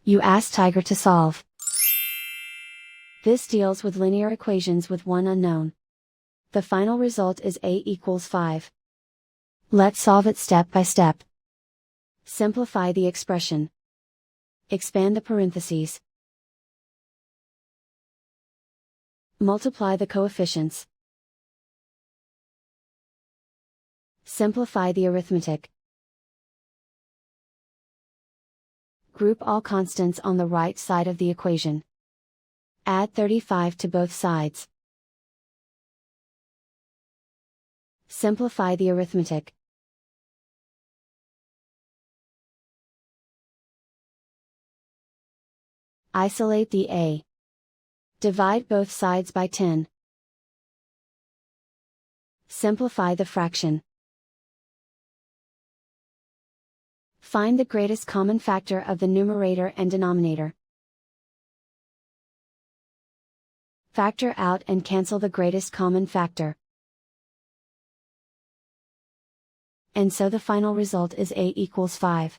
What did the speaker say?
You ask Tiger to solve. This deals with linear equations with one unknown. The final result is a equals 5. Let's solve it step by step. Simplify the expression. Expand the parentheses. Multiply the coefficients. Simplify the arithmetic. Group all constants on the right side of the equation. Add 35 to both sides. Simplify the arithmetic. Isolate the a. Divide both sides by 10. Simplify the fraction. Find the greatest common factor of the numerator and denominator. Factor out and cancel the greatest common factor. And so the final result is a equals 5.